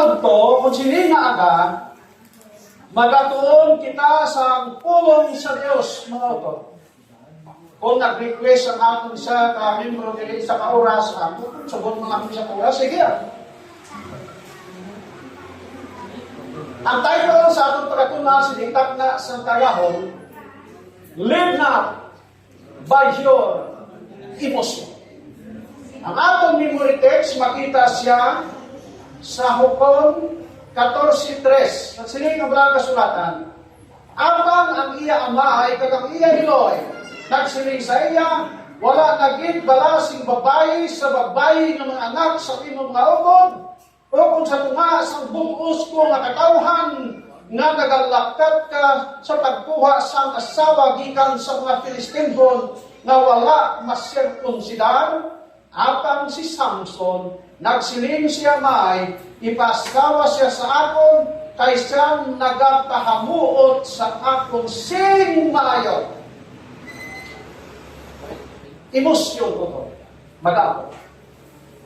Bangod to, kung sini nga aga, magatuon kita sa pulong sa Dios, mga auto. Kung nag-request ang aton sa ka-membro dili sa kauras, sabon mga kami sa kauras, sige. Ang title sa atong pagkatunan, sinitak na sa tagahon, live not by your emotion. Ang atong memory text, makita siya sa Hukom 14:3. At sining ang balang kasulatan, abang ang iya ama ay kagang iya hiloy, nagsiling sa iya, wala naging balasing babae sa babae ng mga anak sa imong mga ugod, o kung sa tunga sa bugos ko nga katawhan nga nagalakkat ka sa pagkuha sa asawa gikan sa mga Filistinhon nga wala masirkunsidar, apang si Samson nagsiling siya may ipaskawa siya sa akon kay siyang nagapahamuot sa akong sing maayo. Emosyon ko to. Mag-apo.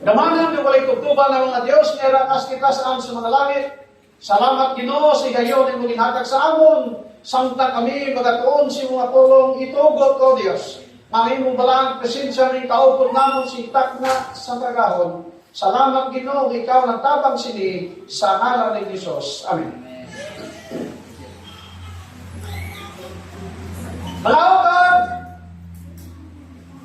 Damanan yung walay tugtuban ng mga Diyos, nirakas kita saan sa mga langit. Salamat Ginoo sa gayon ang mga ginhatag sa amon. Samtang kami magatuon si mga pulong itugot ko Diyos. Mangin mong balang presensya ng kaupod namon si takna sa tagahon. Salamat Ginoo, ikaw nagtabang sini sa ngalan ni Jesus. Amen. Malawag,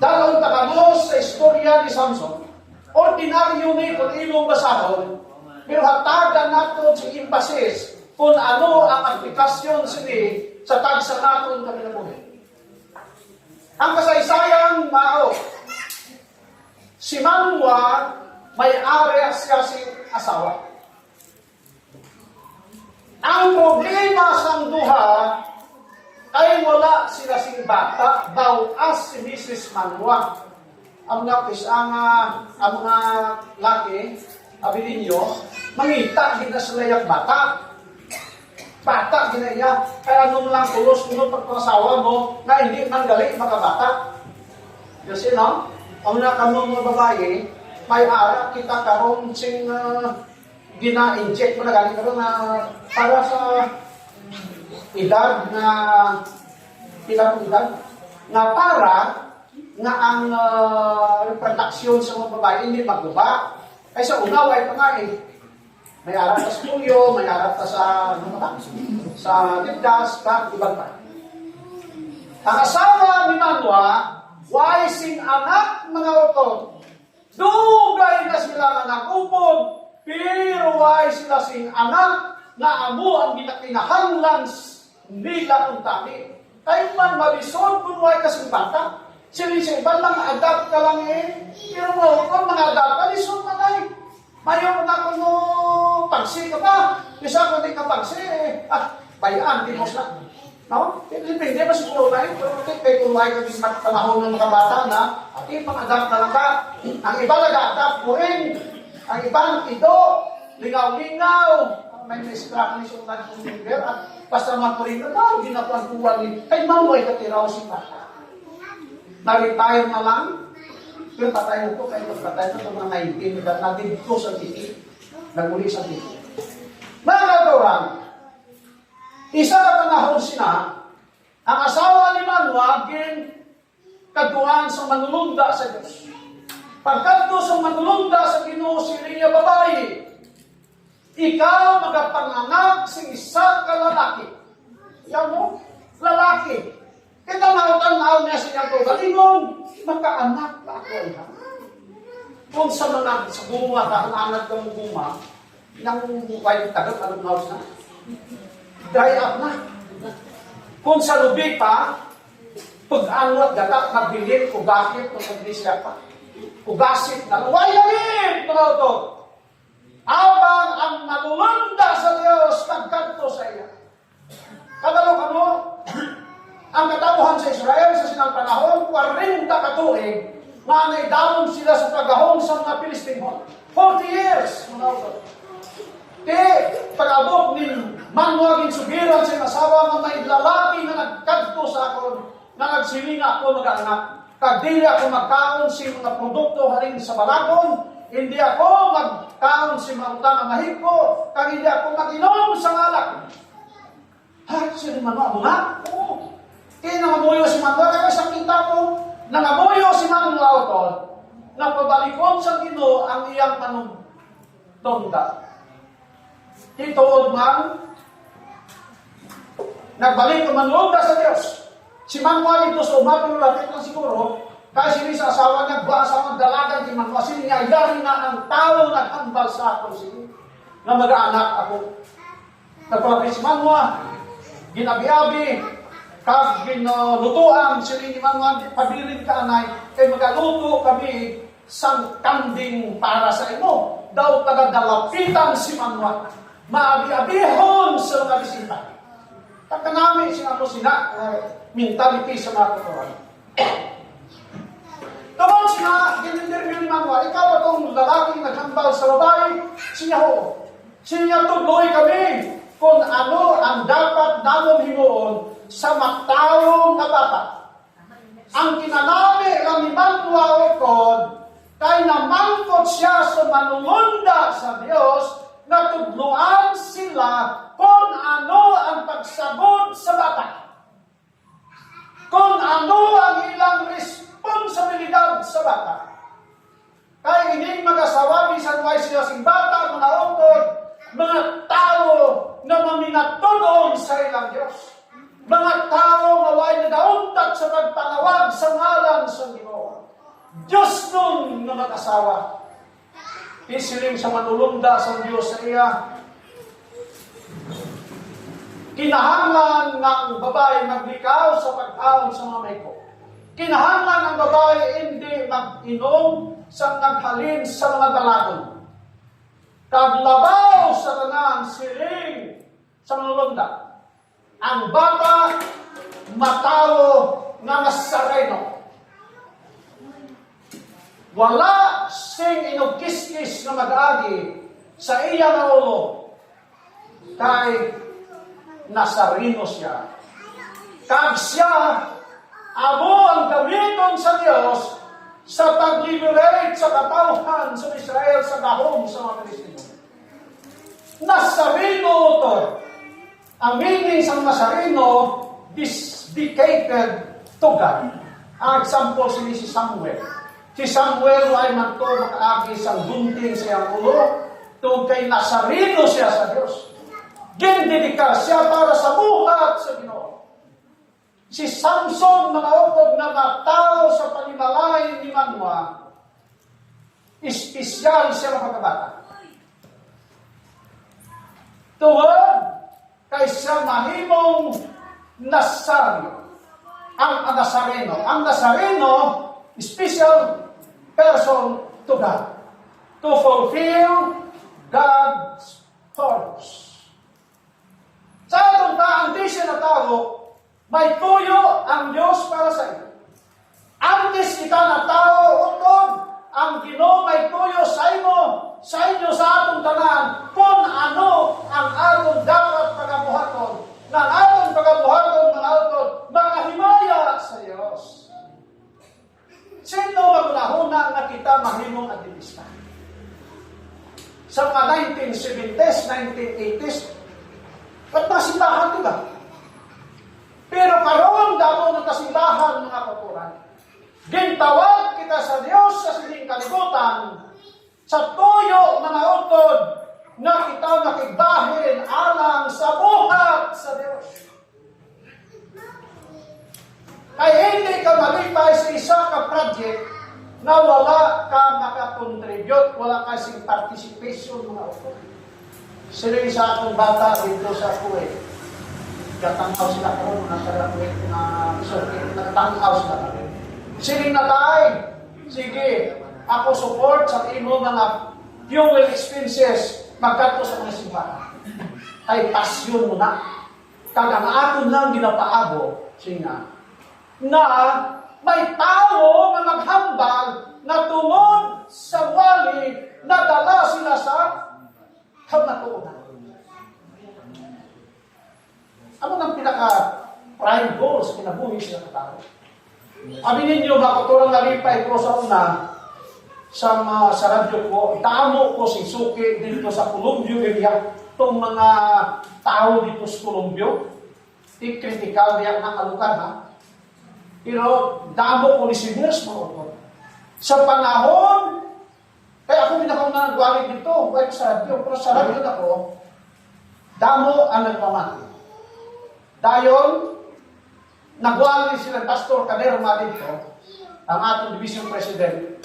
dalawang takamos sa istorya ni Samson. Ordinaryo ni kung ilong basahon, pero hatagan nato sa emphasis kung ano ang aplikasyon sini sa tagsa naton kami na buhay. Ang kasaysayang mao, si Manoah may ari siya si asawa. Ang problema sa duha ay wala sila sing bata, daw as si Mrs. Manoah. Ang mga laki, abilin nyo, mangita, hindi na sila yung bata. Bata, ginaya. Kaya nung lang tulos, nung pagkasawa mo, na hindi man galing makabata. Kasi no, ang nakamong mga babae, may ara kita karong sing gina-inject mo na galing karon na para sa edad na ilang edad, na para nga ang reproduction sa mga babae hindi magguba. Ay sa una, ay pangain. May arap sa spulyo, may arap sa sa ligdas, ibang pa. Ang asawa ni Manoah, sing anak mga utod. Dugay na sila nga nakupod, pero sila sing anak na amo ang ginakinahanglan nila untani. Kayo man malisod kung kasing bata. Sili-siban lang, adapt ka lang Pero mo, kung mga adapt ka, lisod na tayo. Mayo mo na kung pagsi ka pa. Isa kung di ka pagsi, bayaan, di mo sa. No? Depende ba siguro na yun? Pero kaya kung may kami panahon ng mga bata na, at yung mga-adapt na lang ka. Ang iba nag-adapt po rin. Ang ibang ito, lingaw-lingaw. May miskrak ni Sultan Kuminger at basta maturino na, ginapagkuhan ni, kay Manoah katiraw si bata. Na-retire na lang, pero patay na ito, kaya patay na ito mga 19, natin ko sa titi, naguli sa titi. Mga kauturan, isa na panahon sina, ang asawa ni Manoah, kaduan sa manulunda sa Diyos. Pagkadto sa manulunda sa Ginoo si Leah babae, ikaw magapanganak sa isa ka lalaki. Yan mo, lalaki. Kitang-tanaw niya sa kanyang galingon, makaanak na ako ay kung sa mga sa bunga, anak ng bunga, nang bukay tagat, anong house na? Dry up na. Kung sa lubi pa, pag-anwat gata, magbilin, kugakit, kung naglisya pa. Kugasit na, wayayin! Mga ito. Abang ang nalulunda sa Diyos, nagkanto sa iya. Kadalo ka mo, ang katauhan sa Israel sa sinang panahon, 40 katuig, nga naidalon sila sa pagahong sa mga Filistinhon. 40 years, mga auto. Pag-abot ni Manoah ginsugiran sa asawa nga may lalaki na nagkadto sa akon, na nagsilinga ako mag-anak. Kag dili ako magkaon sa mga produkto haring sa balakon, hindi ako magkaon si Mauta na mahigpo, kang hindi ako mag-inom sa alak. Ha, sino man mo nga? Oo. Kaya nangamuyo si Manuel, kaya sa kita mo, nangamuyo si Manuel ko, na pabalikon sa Ginoo ang iyang panungtongda. Tituod man, nagbalik ang manungda sa Diyos. Si Manuel ito sa umapin lapit lang siguro, kasi sini sa asawa niya, ba asawa dalagan si Manuel, sini niya, yari na ang tao naghambal sa akin sini, na mag-aanak ako. Nagpalapit si Manuel, ginabi-abi, kag ginutuan, sini ni Manuel, pabilin ka anay, kay magaluto kami sang kanding para sa imo. Daw tagadalapitan si Manuel, maabi-abihon sa mga bisita. Pagkanami, sinako sina, mentality sa mga katuran. Tawag siya, gininterview ni Manuel, ikaw itong lalaking naghambal sa babae, siya ho. Siya tuloy kami kung ano ang dapat namong himuon sa magtaong na bata. Ang kinanami lang ni Manuel kon, kay namangkot siya sa manungunda sa Diyos, na tudluan sila kung ano ang pagsabot sa bata. Kung ano ang ilang responsibilidad sa bata. Kaya hindi mag-asawa, minsan why sila sing bata, mga utod, mga tao na maminatulong sa ilang Diyos. Mga tao na way nagauntat sa pagpanawag sa ngalan sa Ginoo. Diyos nun na mag-asawa. Isiling sa manulunda sa Diyos sa iya. Kinahanglan ng babae maglikaw sa pag-aon sa mga mayko. Kinahanglan ng babae hindi mag-inom sa naghalin sa mga dalagon. Kaglabaw sa tanan siling sa manulunda. Ang bata matawo nga Nazareno. Wala sing inugkis-kis na mag-agi sa iya nga ulo. Kay Nazareno siya. Kag siya, amo ang gamiton sa Diyos sa pag-liberate sa katauhan sa Israel sa gahom sa mga Pilistino. Nazareno ito. Ang meaning sa Nazareno, dedicated to God. Ang example si Samuel. Si Samuel ay man to makaagi sa gunting sa iyang ulo, tungkol kay Nazareno siya sa Diyos. Gendedikar siya para sa buhat sa Ginoo. Si Samson, mga utod na matao sa panimalay ni Manoah, espesyal siya mga kabata. Tuwag kay siya mahimong Nazario. Ang Nazareno. Ang Nazareno, special person to God. To fulfill God's purpose. Sa atong taang di siya na tao, may tuyo ang Diyos para sa iyo. Antes kita na tao, utod, ang Ginoo may tuyo sa inyo sa atong tanan, kung ano ang atong dapat pagabuhaton, ng atong pagabuhaton, mga utod, makahimaya sa Diyos. Sino magunahuna nga kita mahimong adilista? Sa mga 1970s, 1980s, ba't nasimbahan diba? Pero karon damo ng kasimbahan mga katuran. Gintawag kita sa Diyos sa sining kalibutan, sa tuyo mga utod, na kita nakigbahin alang sa buhat sa Diyos. Kaya hindi ka malipay sa isa ka project na wala ka makakontribute, wala ka sing participation mga utod. Sila sa atong bata dito sa Kuwait. Katanghaw sila karon mga Kuwait na sorry, nagtanghaw sila karon. Sige na tayo. Sige, ako support sa imo mga fuel expenses magkatto sa mga simbahan. Ay pasyon mo na. Kagang aton lang ginapaabo siya na may tao na maghambal na tungod sa wali na dala sila sa kamatuunan. Ano ang pinaka-prime goal sa kinabuhi sila na tao? Aminin niyo, mga katurang nalipay ko sa una, sa radyo ko, damo ko si Suki dito sa Columbio area, itong mga tao dito sa Columbio, i-critical diyan ang alukan ha. Pero damo ko listeners mo ko. Sa panahon, kaya ako pinakaw na nagwalig dito, kahit sa radyo, pero sa radyo na ko, damo ang nagpamati. Dayon, nagwalig sila Pastor Caderma dito, ang atong division president,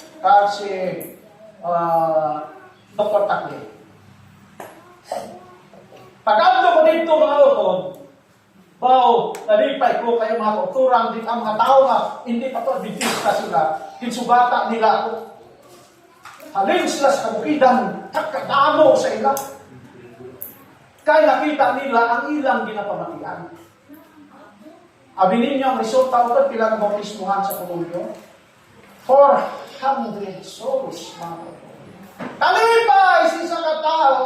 si Dr. Takli. Pag-abdo ko dito mga utod, nalipay ko kayo mga kauturang din ang mga tao na hindi pa ito bidista sila, kinsubata nila ako. Halin sila sa kabukidan, kakadamo sa ila. Kaya nakita nila ang ilang ginapamatian. Abi ninyo ang resulta utod, pila na bautismuhan sa Columbio? 400 souls, mga kapatid. Talipay sa isang katao,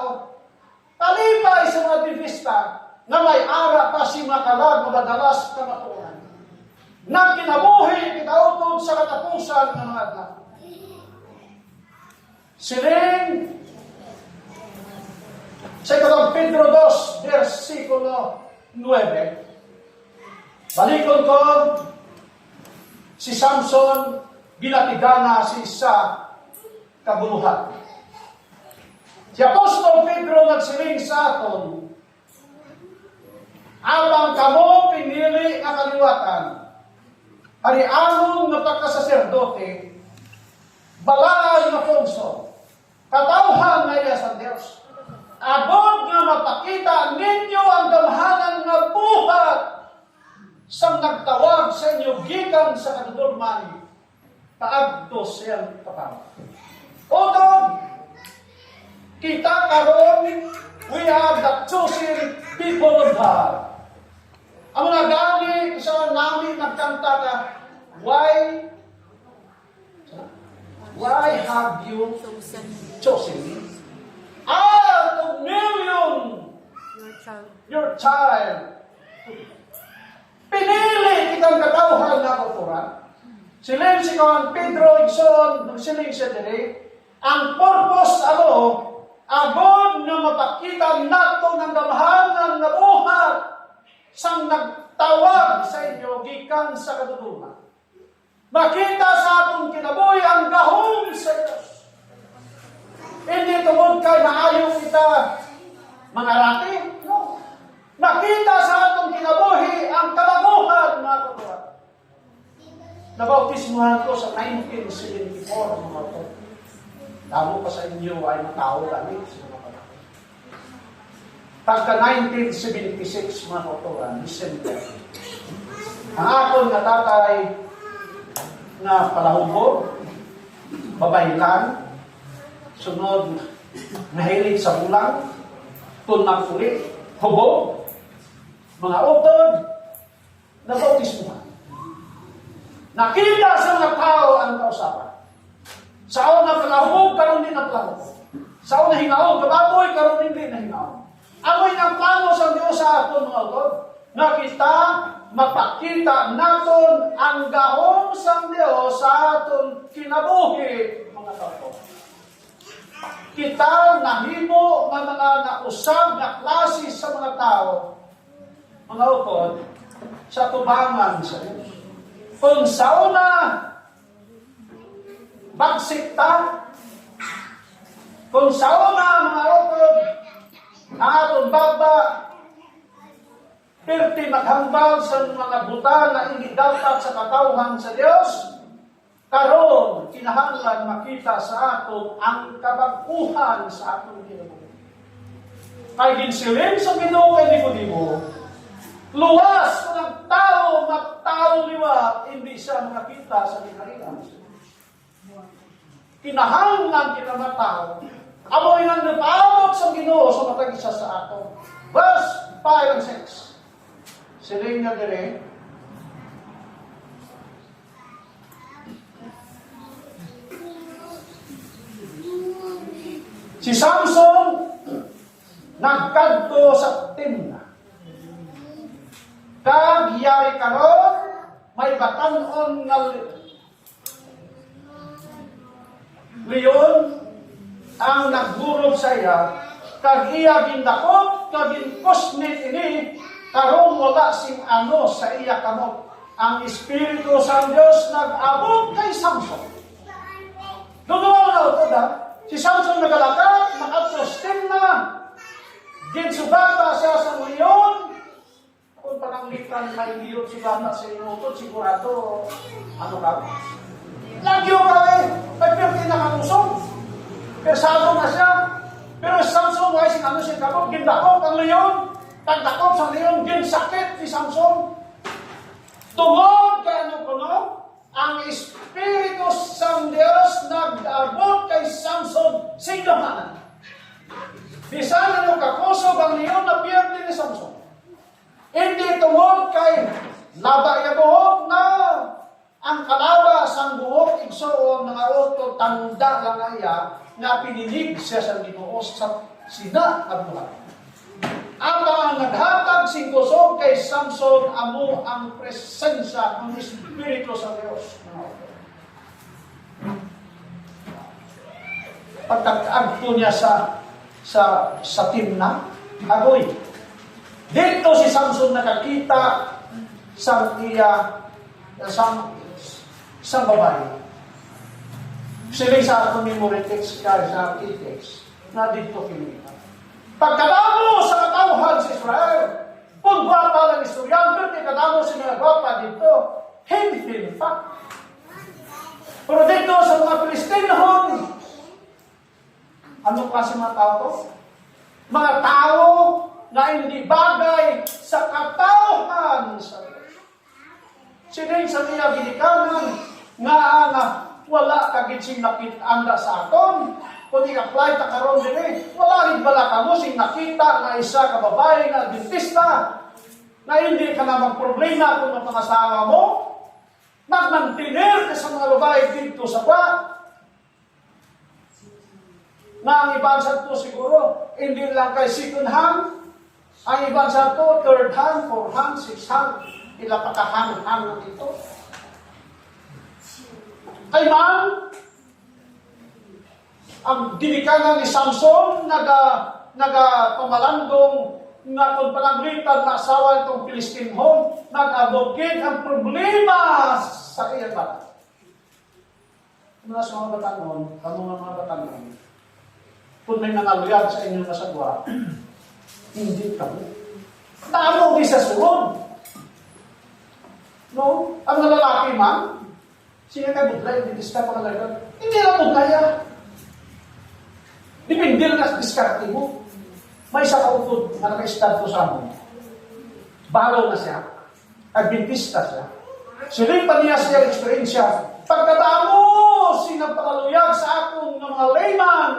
talipay sa mga bidista, na may ara pa si makalag madalas kamatuan. Na kinabuhi, kinautod sa katapusan ng mga adlaw. Siling, sa Pedro 2, versikulo 9, balikon ko, si Samson, ginatigana si isa kabuluhan. Si Apostol Pedro nagsiling sa aton, abang kamo pinili ang kaliwatan, harianong na pagkasaserdote, balay na pungso, katauhan na iya sa Diyos, abot nga mapakita ninyo ang damhanan nga buhat sang nagtawag sa inyo gikan sa kadudurman, kaagdo siyang kapag. Otod, kita karon, we have the chosen people of God. Ang mga gani sa namin nagkanta na, why have you chosen me? Out of million, your child. Pinili kitang katauhan na kauturan. Siling si Kawan Pedro Igson, siling siya dili, ang purpose agod na mapakita nato ng damhanan na buhat sang nagtawag sa inyo gikan sa kadudungan. Makita sa atong kinabuhi ang gahom sa Diyos. Hindi tungod kay maayo kita mangarati. No. Makita sa atong kinabuhi ang kalabuhan, mga kapatid. Nabautismuhan ko sa 1974, mga kapatid. Damo pa sa inyo ay matao kami. Pagka 1976, mga kapatid, December, ang akon na tatay na palahubog, babaylan, sunod nahilig sa bulang, tunang kulit, hubog, mga utod, nabautismuhan. Nakita sa mga tao ang kausapan. Sa una palahubog, karon din ang palahubog. Sa una hingaon, kababoy, karon din na hingaon. Amoy ng plano sa Diyos sa aton mga utod, na kita mapakita naton ang gahom sa Diyos sa aton kinabuhi, mga tao. Kita nahimo ng mga nausab na klase sa mga tao, mga utod, sa tubangan sa Diyos. Kung sa una, bagsikta, kung sa una, mga utod, ang aton baba, perti maghambal sa mga buta na hindi dapat sa katauhan sa Diyos, karon kinahanglan makita sa aton ang kabaguhan sa aton kinabuhi. Kay ginsilin sa Ginoo kay Nicodemo, luwas kung ang tao magtao liwat, hindi siya makita sa kinahanglan. Kinahanglan kita matao, amoy nang napaabot sa Ginoo sa matag isa sa aton. Verse 5 and 6. Siling na dire, si Samson nagkadto sa tinda. Kag yari karon may batan-on nga leon ang naggurob sa iya, kag iya gindakop, kag ginkusnit ini, karon wala sing ano sa iya kamot. Ang Espiritu sa Diyos nag-abot kay Samson. Dumawa na ito da, si Samson nagalakad, makatostin na, ginsugata siya sa leon. Kung pananglitan may liyot sugata sa inyo ito, sigurado, ano ka? Lagyo ka eh, nagpirti na kamusong. Persado na siya. Pero Samson, ay sinano siya kapag, gindakop ang leon, tagdakop sa leon, ginsakit si Samson. Tungod kay ano kuno, ang Espiritu sa Diyos nag-abot kay Samson singaman. Bisan ano kakusog ang leon na piyerti ni Samson. Hindi tungod kay labay buhok na ang kalabas ang buhok igsoon mga oto tanda lang iya nga pinilig siya sa Ginoo sa sina at buhay. Ang naghatag sing kusog kay Samson amo ang presensya ng Espiritu sa Diyos. Pagkakagto niya sa Timna, agoy. Dito si Samson nakakita sa iya sa babae. Sila sa akong memory text kaya sa key text na dito kinita. Pagkadamo sa katauhan sa Israel, kung gwapa ng istoryan, pero kadamo sa mga gwapa dito, hindi fact. Pero dito sa mga Pilistinohon, ano kasi mga tao to? Mga tao na hindi bagay sa katauhan sa Diyos. Sinay sa niya ginikanan nga wala kaginsing nakitanda sa aton. Kung i-apply ta karon din wala rin bala kamo sing nakita na isa ka babae na dentista na hindi ka na magproblema kung mapangasawa mo. Nagmantiner ka sa mga babae dito sa ba. Na ang ibang sa to siguro, hindi lang kay second hand, ang ibang sa to, third hand, fourth hand, sixth hand, ilapakahang-hang dito. Kay man, ang dinikanan ni Samson, nagpamalandong nga kung pananglitan na asawa itong Filistinhon, nag-abogate ang problema sa iyang bata. Mga sa mga batanon, mga batanon, kung may nangaluyag sa inyong nasagwa, hindi kami. Tamo di sa sunod. No? Ang lalaki man, siya ka budlay, hindi ka pa kalagad. Hindi na budlaya. Dipindi lang sa diskarte mo. May isa kautod na naka-start ko sa amin. Balo na siya. Adventista siya. Siling pa niya siya eksperyensya. Pagkatamo, sinapaluyag sa akong mga layman.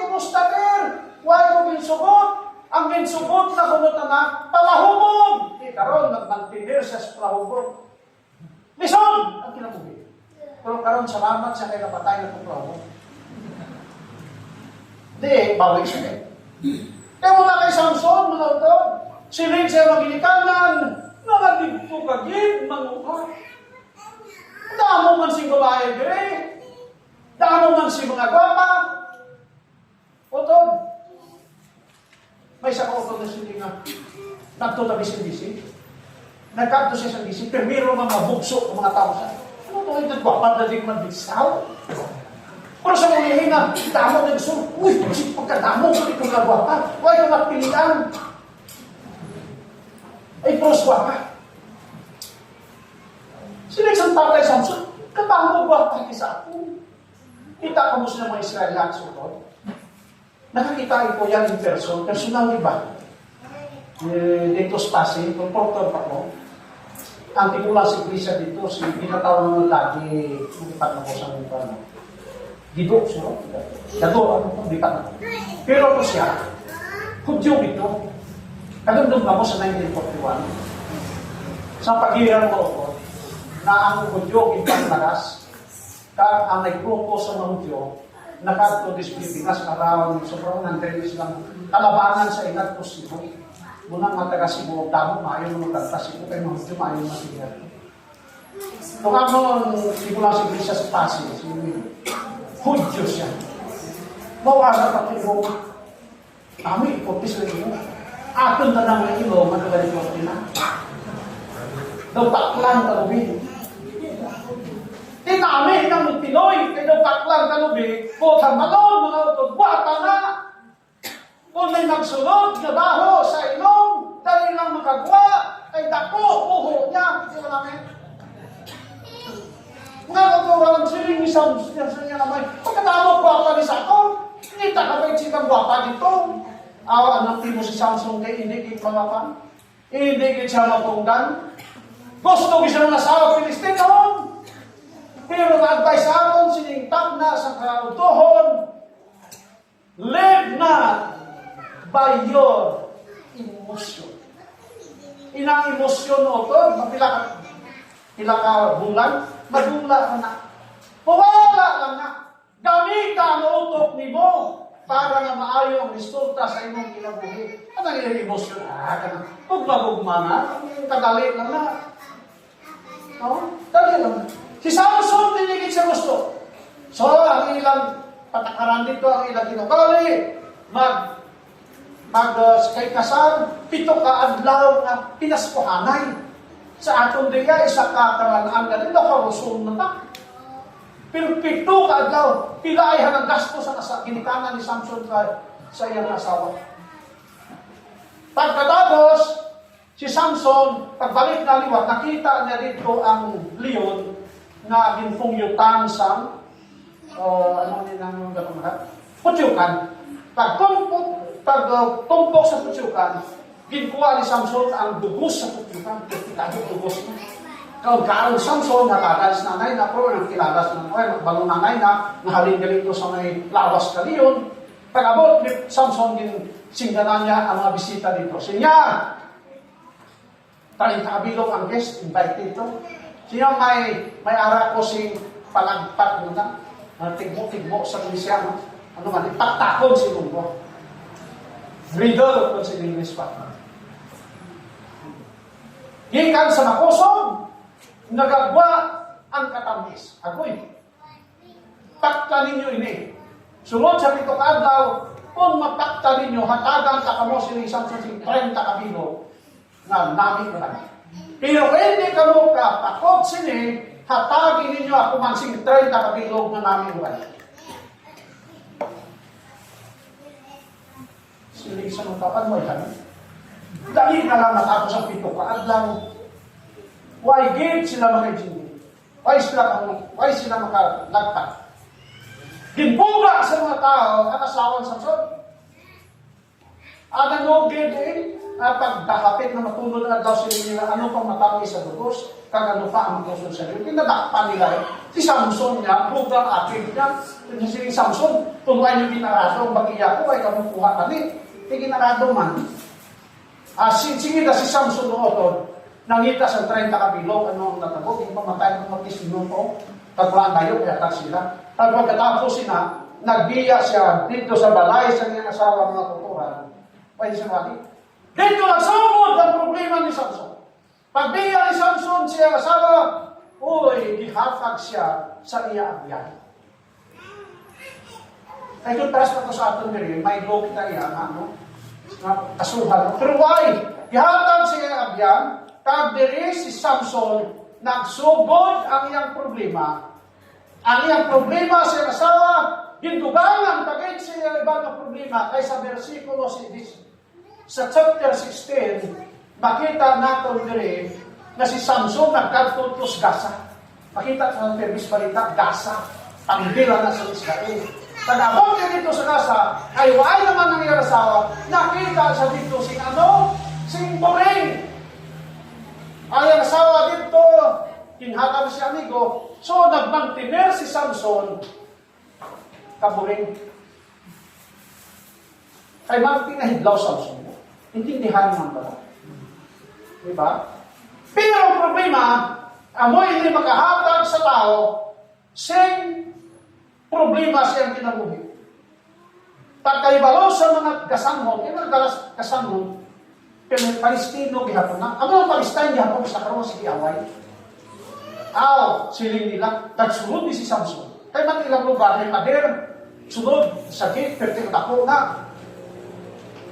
Kumusta ter? Huwag ko ginsubot. Ang ginsubot na kumuta na, palahubog. Karon nagmantinir siya sa palahubog. Lison! Ang kinabuhi. Pero karon salamat siya kay napatay na itong palahubog. Di, bawi siya eh. Kaya muna kay Samson, mga utod, siling siya maginikanan, mga dito kagid, manguha. Damo man si babae dire, damo man si mga gwapa. Utod, may isa ka utod na siling nga, nagtutabi si Bisi. Nagkanto siya sa Bisi, pero mayroon mga bugso ng mga tao siya. Ano ito yung nagwapad na din magbisaw? Pero sa mga hina, damo na gusto, uy, pagkadamo ko itong nagwapa, huwag yung magpilitan. Ay, pros gwapa. Sila isang tatay Samson, katamo gwapa isa ako. Kita ka mo sila mga Israelians ito. Nakakita ko yan in person, personal ba? Dito sa Pasig, kung portal pa ko, ang tikula si Krisa dito, si pinatawag naman lagi, lipat na ko sa mga ano. Gido, sino? Dato, ano po, lipat na ko. Pero ako siya, Hudyo ito. Kadundog na mo sa 1941. Sa paghiran ko ako, na ang Hudyo, ipaglagas, ang nagpropose sa mga Hudyo, nakadto dis Pilipinas, karawang sobrang nandiris lang, kalabanan sa inat ko Cebu. Muna nga taga Cebu, damo, maayon mo magkanta Cebu, kaya mga Hudyo, maayon masigyan. Kung ano, hindi ko lang si Grisa sa Pasig, Hudyo siya. Mawasa pa kay Roma. Kami, ipopis rin mo. Aton na lang ng ilo, magagalit mo rin na. Daw paklang talubin. Tinami ng Pinoy, kaya daw paklang talubin, botang malon, mga utod, buwata na. Kung may magsunod, nabaho sa ilong, dali lang makagwa, ay dako, puho niya. Di ba namin? Nga walang siling isang niya naman. Pagkatamo guwapa ni Sakon, hindi takapay sikang guwapa dito. Awa, anak mo si Samson kay hindi kay pangapan. Hindi kay siya matunggan. Gusto ko siya ng asawa Pilistino. Pero na-advise aron siningtag na sa kautohon. Live not by your emotion. Inang emosyon o ito, pila ka bulan, madula ka na. Pawala lang na. Gamita ang utok ni mo para na maayo ang resulta sa imong kinabuhi. Ano yung emosyon? Pagmagugma na, kadali lang na. No? Dali lang. Si Samson, tinigit siya gusto. So, ang ilang patakaran dito, ang ilang kinukali, kay kasal, 7 ka adlaw na pinaskuhanay. Sa atong diya, isa ka karanaan na rin, nakarusun na ta. Pero 7 ka adlaw, pila ay hanang gasto sa ginikanan ni Samson sa iyang asawa. Pagkatapos, si Samson, pagbalik na liwat, nakita niya dito ang leon na ginfungyutan sa putyukan. Pagtumpok sa putyukan, ginkuha ni Samson ang dugos sa putyukan. Kaya dugos na. Karon Samson, natagalis nanay na po, nagkilalas na nanay, magbalong nanay na, nahalin-galing ko sa may lawas ka liyon. Pag-abot ni Samson, singganan niya ang mga bisita dito. Siya, 30 kabilog ang guest, invited ito. Siya may ara ko sing palagpat mo na, tigmo-tigmo sa Luisiano. Ano man, ipagtakon si Lunggo. Riddle kung si English pa. Gikan sa makusog, nagagwa ang katamis. Ako'y, pakta ninyo ini. Sunod sa 7 adlaw, kung mapakta ninyo, hatagan ka kamo si Samson si 30 kabilo na namin ko lang. Pero hindi ka mo kapakot sini, hatagin ninyo ako man sing 30 kabilog na namin ko lang. Siling sa mga kapan mo yan. Dali na lang ako sa 7 ka adlaw. Why gate sila makajindi? Why sila makalagpat? Ginbuga sa mga tao ang asawan sa Samson. Ada no gate pagdakapit na matulog na daw sila nila, ano pang matawag sa dugos, kag ano pa ang kusog sa iyo. Pinadakpan nila si Samson niya, bugang akin niya. Si Samson, tunuan yung ginarado, ang bagiya ko ay kamukuha kami. Ginarado man. Sige na si Samson noon, nangita sa 30 kabilog, ano ang natagog, yung pamatay ng magkisinon ko, tagwaan tayo, kaya tak sila. At pagkatapos sila, nagbiya siya dito sa balay sa niyang asawa mga tuturan. Pwede siya mali. Dito nagsumod ang problema ni Samson. Pagbiya ni Samson siya asawa, gihatag siya sa iya abyan. Kaya kung taras pa ito sa atin rin, may glow kita iya, kasuhan. Pero why? Gihatag siya abyan, kagdiri si Samson, nagsugod ang iyang problema. Ang iyang problema sa asawa, gindugangan pagit siya ibang problema, kaysa versikulo 6. Sa chapter 16, makita natin dire na si Samson nagkatutos Gaza. Makita sa Permis Balita, Gaza. Pangbila na sa Israel. Pag-abot niya dito sa Gaza, ay wala naman ng iyang asawa, nakita sa dito sing Boring. Ang iyang asawa dito, kinhakan si amigo. So, nagmantiner si Samson, kaburing. Ay, magtinahidlaw Samson. Intindihan naman pala. Diba? Pero ang problema, amoy hindi makahatag sa tao, sing problema siyang kinabuhi. Pagkaibalo sa mga kasanhon, yung mga kasanhon, Palestino gihapon na. Ano ang Palestine gihapon sa karoon sa Away? Siling nila, nagsulod ni si Samson. Kay man ilang lugar may pader, sunod, sakit, perting ako na.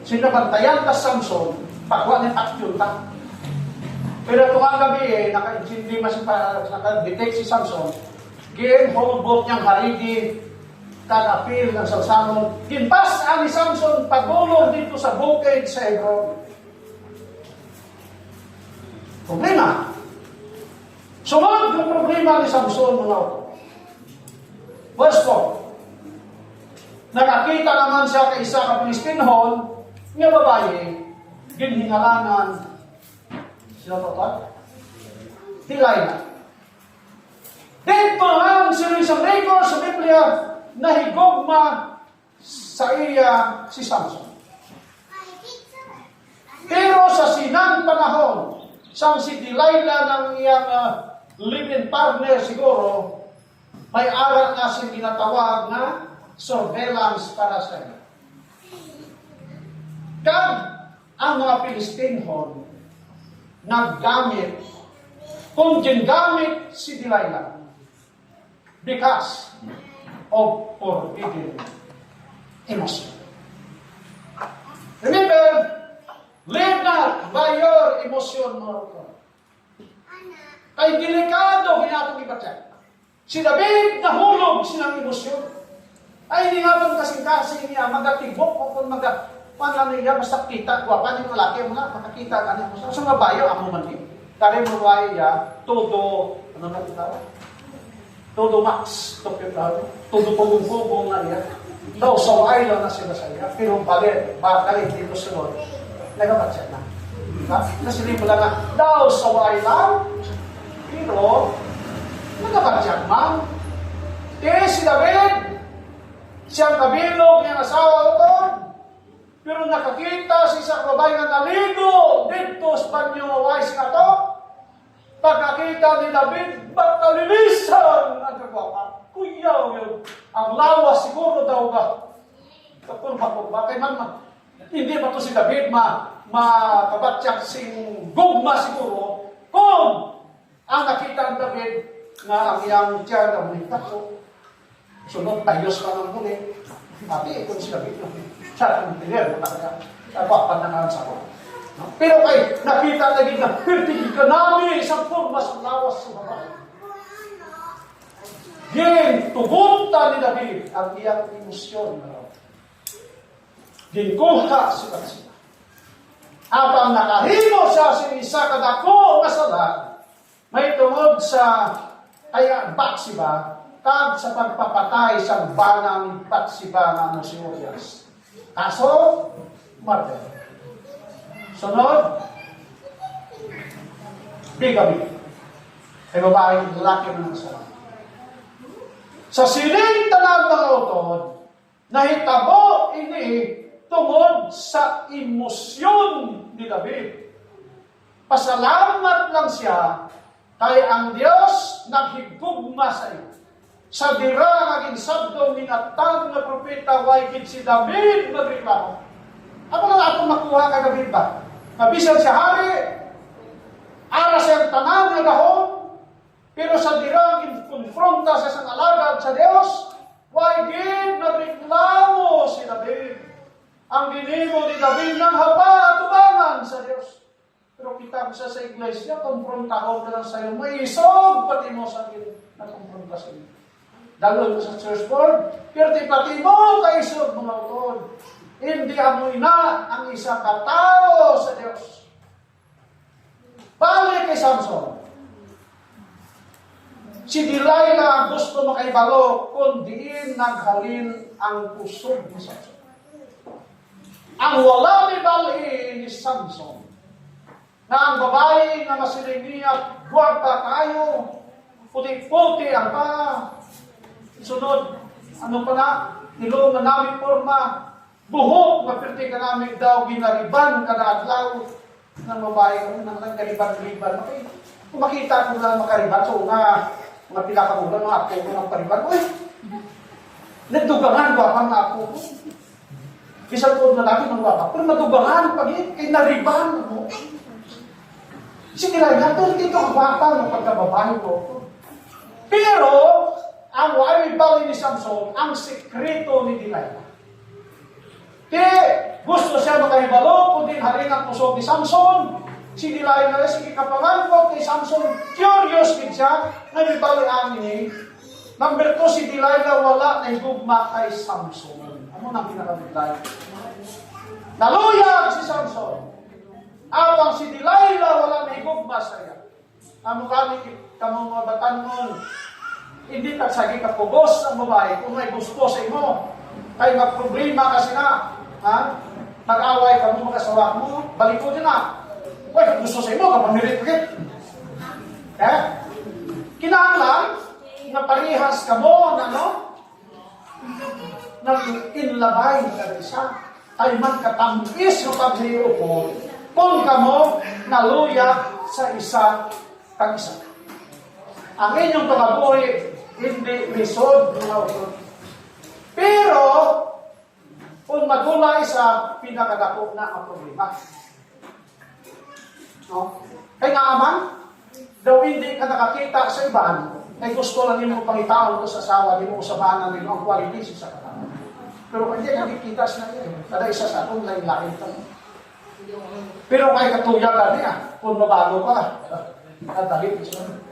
Sinabantayan ka Samson, pagwa ni action ta. Pero ito nga gabi hindi mas naka-detect si Samson, hold niyang harigi, kan-apil ng salsamon, ginpas ni Samson pagulong dito sa bukid sa Hebron. Problema. Sunod yung problema ni Samson, mga auto. Verse 4. Nakakita naman siya kay isa ka Pilistinhon, nga babae, ginhingalangan, sino to to? Delilah. Dito ang sino isang record sa Biblia, nahigugma sa iya si Samson. Pero sa sinang panahon, sang si Delilah ng iyang live-in partner siguro, may aral na siya ginatawag na surveillance para sa iyo. Kag ang mga Pilistinhon naggamit, kung gingamit si Delilah because of forbidden emotion. Remember, live not by your emotion, mga kapatid. Kay delikado ginatong ibatyan. Si David nahulog silang emosyon. Ay, hindi nga pang kasing-kasing niya, magatibok o kung pangano niya, basta kita, guwapan yung lalaki mo na, makakita ka niya. So, nga bayo, amo man din. Kaya mo bayo niya, todo, ano na ito? Todo max, todo pagugugong na niya. Daw, so ay lang na sila sa iya. Pero bakal dito sunod, nagabatyan na. Nasilip mo lang na, daw, so ay lang, pero, nagabatyan man. Eh, si David, siyang kabilog niyang asawa ito, pero nakakita si isang babae na naligo dito sa banyo wise nga to. Pagkakita ni David, ba't nalilisan ang kagwapa? Kuyaw yun. Ang lawas siguro daw ba? Kapurba-kurba. Kaya man, hindi ba to si David makabatyak sing gugma siguro kung ang nakita ang David na ang iyang tiyan na ulitak ko. Sunod, tayos ka ng muli. Sabi, kung si David siya ang pinir, nagwapan na nga sa ako. Pero kay nakita lagi na, pertigil ka namin isang forma sa lawas sa babae. Tugunta ni David ang iyang emosyon. Ginkuha si Batseba. At ang nakahimo siya sa isa kadako nga sala, may tungod sa Batseba, kag sa pagpapatay sa banang Batseba nga si Urias. Kaso, murder. Sunod, bigamy. Ay babaeng lalaki ng nasala. Sa sining tanang mga utod, nahitabo ini tungod sa emosyon ni David. Pasalamat lang siya kay ang Diyos naghigugma sa iyo. Sa dira nga ginsabdo minatag nga propeta way gid si David nagreklamo. Ano na atong makuha kay David ba? Mabisan siya hari, ara siyang tanan nga gahom, pero sa dira konfronta sa isang alagad sa Dios, way gid nagreklamo si David. Ang ginimo ni David nang hapa-tubangan sa Dios. Pero kita siya sa iglesia, konfrontahon ka lang sa'yo, may isog pati mo sa akin na konfronta sa iyo. Dalon sa church board, pero pati mo kaisog mga utod. Hindi amoy na ang isa katao sa Diyos. Balik kay Samson. Si Delilah gusto makaibalo kung diin naghalin ang pusog ni Samson. Ang wala ni bali ni Samson na ang babae na masiling niya, guwapa kayo, puti-puti ang pa. Sunod, ano pa na, nilong na namin forma, buhok, mapirti ka namin daw, ginariban ka na adlaw ng babae, ng gariban-gariban. Okay. Kung makita ko na makariban, so nga, mga pinakamulan, mga ako ko ng pariban, uy, nagdugangan, guwapang na ako. Isang tuod na natin ng guwapa, pero nadugangan, pag nariban mo. Sige lang, nato, dito ang guwapa ng pagkababae ko. Pero, ang way bali ni Samson, ang sekreto ni Delilah. Di, gusto siya makahibalo, kundi haring ang puso ni Samson. Si Delilah, sige kapangangkot kay Samson, curious din siya, na may bali ang ini. Number 2, si Delilah wala na higugma kay Samson. Ano nang pinaka-Delilah? Naluyag si Samson. Abang si Delilah wala na higugma saya. Ano kami kamong mga batanon, hindi tagsagi ka pugos ang babae kung may gusto sa imo. Kay magproblema kasi na, ha? Mag-away ka mo, mag-asawa mo, balik ko din na. Uy, gusto sa imo, kapamilit ulit. Eh? Kinahanglan, na parihas ka mo, na no? Nag-inlabay ka isa. Ay man katampis ng pagliyo ko, kung ka mo naluya sa isa kag-isa. Ang inyong pagabuhi, hindi lisod, mga utod. Pero, kung magulay sa pinakadako na ang problema. No? Kaya nga aman, daw hindi ka nakakita sa ibaan, ay gusto lang yung pangitaon ko sa asawa, di mo usabahan nila ang quality sa katao. Pero hindi nakikita sa niya. Kada isa sa atong lain-lain ito. Pero kay katuya ka niya, kung mabago ka, at dahil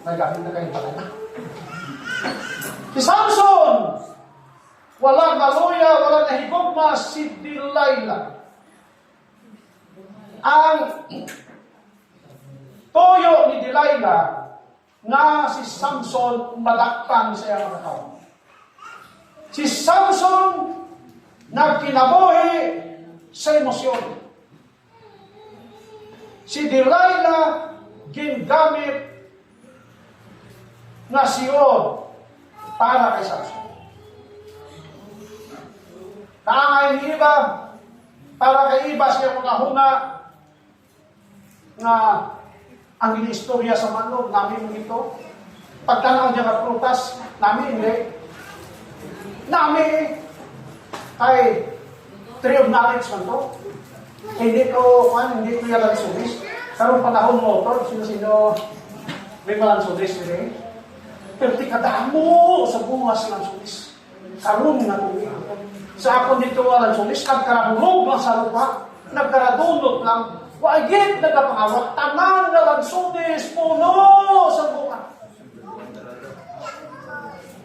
nagagawin na kayo pala. Si Samson, walang naluya, walang nahigugma, si Delilah. Ang toyo ni Delilah na si Samson madakpan sa iyang mga tao. Si Samson nagkinabuhi sa emosyon. Si Delilah gingamit na siyon para kay Samson. Kaangay ni iba, para kay iba siya mga huna na ang iniistorya sa manod, namin ito. Pagtanaw niya ng prutas, namin hindi. Namin ay tree of knowledge man to. Hindi ko yalan sumis. Karong panahon mo to, sino-sino may malansunis nila. Pero tikadamo sa bunga silang sunis. Karong na tuwi. Sa akon dito walang sunis, nagkarahulog lang sa lupa, nagkaradunot lang, wagit nagkapangawat, tanan na lang sunis, puno sa bunga.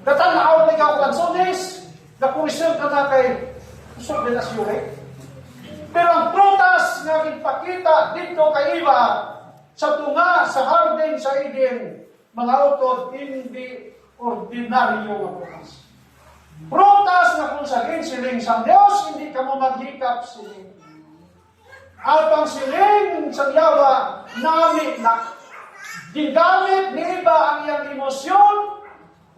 Katanaw na ikaw lang sunis, napuwisyon ka na kay usok din na siyure. Pero ang prutas na ipakita dito kay iba sa tunga, sa hardin, sa Eden, mga utod, hindi ordinaryo na prutas. Prutas na kung saging siling sa Diyos, hindi ka mo maghikap siling. At ang siling sa yawa, nami na. Gingamit ni iba ang iyang emosyon,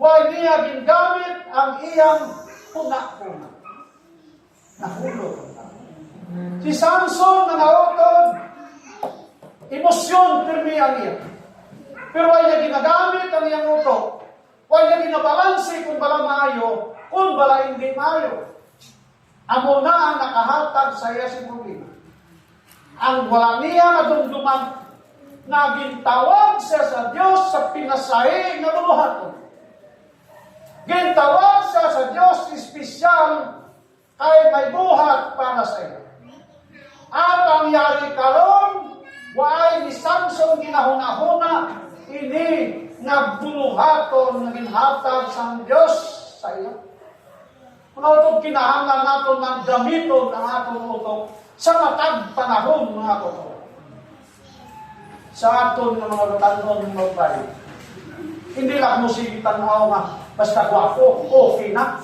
while niya gingamit ang iyang puna-puna. Nahulog. Si Samson na nautod, emosyon pirmi ang iya. Pero ay niya ginagamit ang iyang utok. Ay niya ginabalansi kung bala maayo, kung bala hindi maayo. Amo na ang nakahatag sa iya si problema. Ang wala niya madumduman na gintawag siya sa Diyos sa pinasahe na lumuhaton. Gintawag siya sa Diyos espesyal kay may buhat para sa iyo. At ang yari karon, waay ni Samson ginahuna-huna, ini nagbuluhaton, naginhatag sa Diyos sa iyo. Kung itong kinahanglan natin ng gamiton ang atong utok sa matag panahon, mga totoo. Sa aton ng mga tanon ng babae. Hindi lang mo sige tanaw nga, basta gwapo, okay na.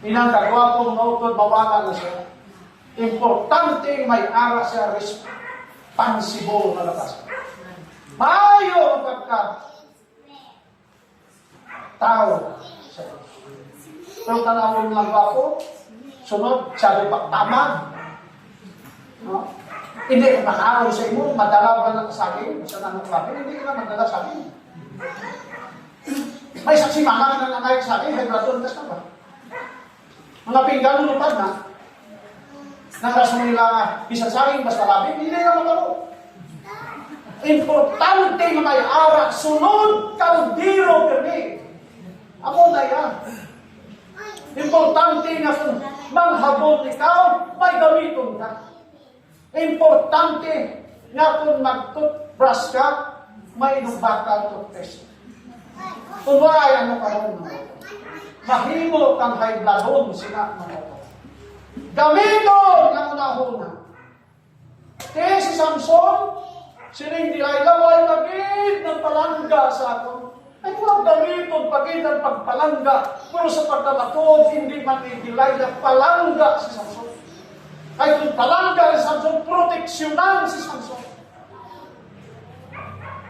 Inang kagwapo, mga utod, mawala na siya. Importante may ara siya responsible na lakas. Maayo ang pagka tao sa Diyos. Pero tanawin lang ako, sunod, sabi pagtamad. No? Hindi ka makaroon sa imo, madala ba lang sa akin? Sa nanong labi, hindi ka na madala sa akin. May saksi mga na nanay sa akin, may graduan ka ba? Mga pinggan lupad na, nang rason nila bisa sa akin, basta labi, hindi na magkaro. Importante na may ara, sunod, kaldiro, kami. Amo na yan. Importante nga kung manghabol ikaw, may gamiton ka. Importante nga kung mag-toothbrush ka, may inubat ka toothpaste. Kung wala, ano ka rin mo? Mahimo kang high blood sina mo ito. Gamiton ang unahuna. Kaya si Samson, sining Delilah, ay kagid ng palangga sa akin. Ay kung gamiton pagid ang pagpalangga, pero sa pagkamatod, hindi man ni Delilah palangga si Samson. Ay kung palangga si Samson, proteksyonan si Samson.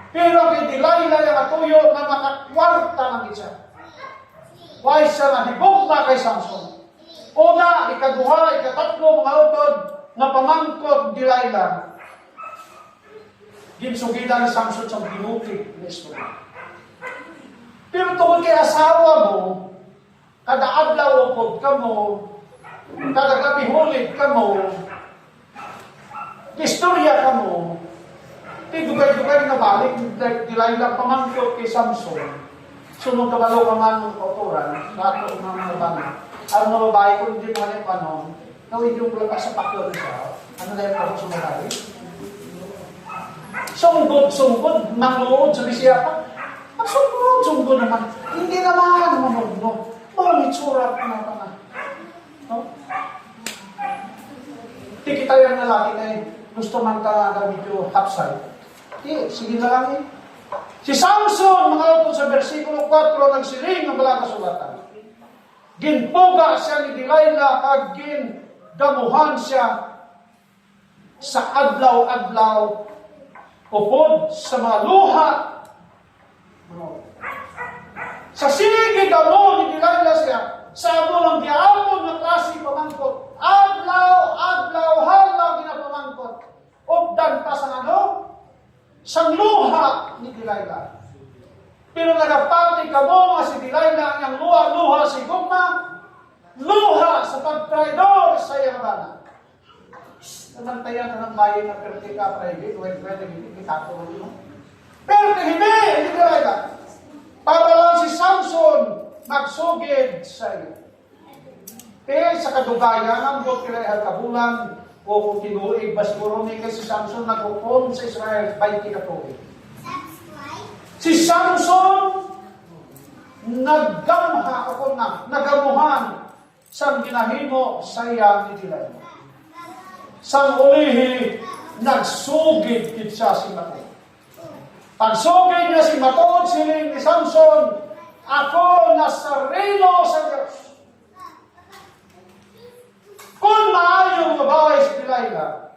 Pero kay Delilah yung atuyo na makakwarta ng isa. Why siya nahigugma kay Samson? Una, ikaduha, ikatatlo, mga utod, na pamangkot Delilah. Ginsugilan ni Samson sa binuti ni istorya. Pero tungkol kay asawa mo, kada adlaw upod ka mo, kada gabi hulid ka mo, istorya ka mo, dugay-dugay na balik, Delilah pamangkot kay Samson. Sunod kabalo ka man ng kauturan, sa ato ng mga bangit. Ang mga babae ko, hindi mo yung panon, nawid yung lakas sa pakyo siya. Ano na yung ako sumagari? Sunggod, manglood, sabi siya pa. Sunggod naman. Hindi naman mamugno. Mga mitsurat na pa na. No? Di kita yung lalaki na gusto man ka na video hapsay. Di, sige na lang eh. Si Samson, mga utod sa versikulo 4, nagsiling ng bala kasulatan. Ginpuga siya ni Delilah at gindamuhan siya sa adlaw-adlaw upod sa mga luha. Sa sige damo ni Delilah siya sa amo ng diapon na klase pamangkot. Adlaw-adlaw halaw ginapamangkot. Updan pa sa ano? Sang luha ni Delilah. Pero nagapati ka mo nga si Delilah ang luha-luha si Gugma, luha sa pagtraidor sa Yahweh. Namantayan na ng bayan na pertika private, pwede kita ko rin. Pero hindi Delilah. Para lang si Samson magsugid sa iyo. Kaya sa kadugayan, ang buot kilay kabulan, o kung tinuig, basiguro may kasi Samson nagupon sa Israel 20 katuig. Si Samson naggamha ako nagamuhan sa ginahimo sa iya ni Delilah. Sang ulihi, nagsugid kitsa si Matod. Pagsugid niya si Matod, siling ni Samson, ako nasarino sa Diyos. Kung maayong mabahay si Delilah,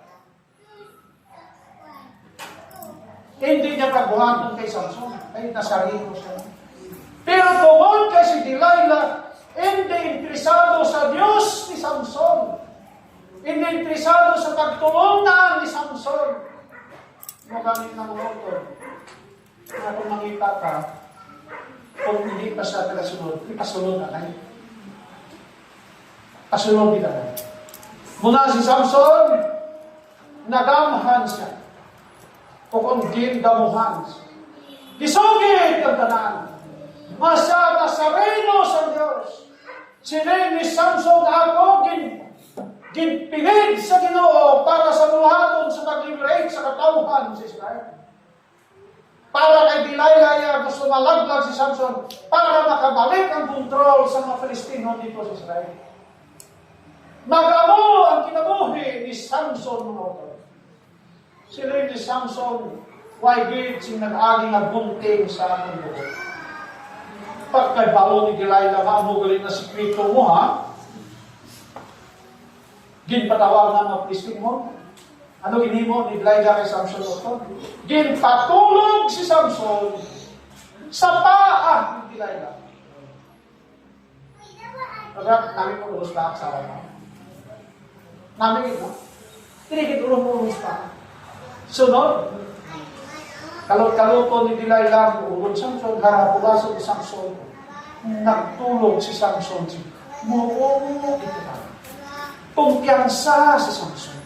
hindi niya pagbuhaton kay Samson. Ay, nasarino siya. Pero tungkol kay si Delilah, hindi interesado sa Diyos ni Samson. Hindi interesado sa pagtulungan ni Samson. Magamit ng utod. Kung mangita ka, kung hindi pa siya talasunod, ipasunod na kayo. Pasunod nila na. Muna si Samson, nagamhan siya. O kung gindamuhan siya. Isugid ang tanan. Masa nasareno sa Diyos. Sining ni Samson ako ginpilid sa Ginoo para sa buhaton sa pag-liberate sa katauhan sa Israel. Para kay Delilah gusto malaglag si Samson para makabalik ang kontrol sa mga Filistino dito sa Israel. Magamo ang kinabuhi ni Samson mga utod. Sila ni Samson, why gid sing nag-agi nga bunting sa among buhok. Pagkay balo ni Delilah, maamo galing na sikrito mo ha. Ginpatawag na mga Filistino mo. Ano ginimo ni Delilah kay Samson utod? Ginpatulog si Samson sa paa ni Delilah. Pagkat namin mo lubos pa sa awa. Namin ito. Tinigit ulong-ulong pa. Sunod, kalot-kaloto ni Delilah, uulong Samson, harapulasok ni Samson, nagtulog si Samson. Muong ito na. Kumpiyansa si Samson.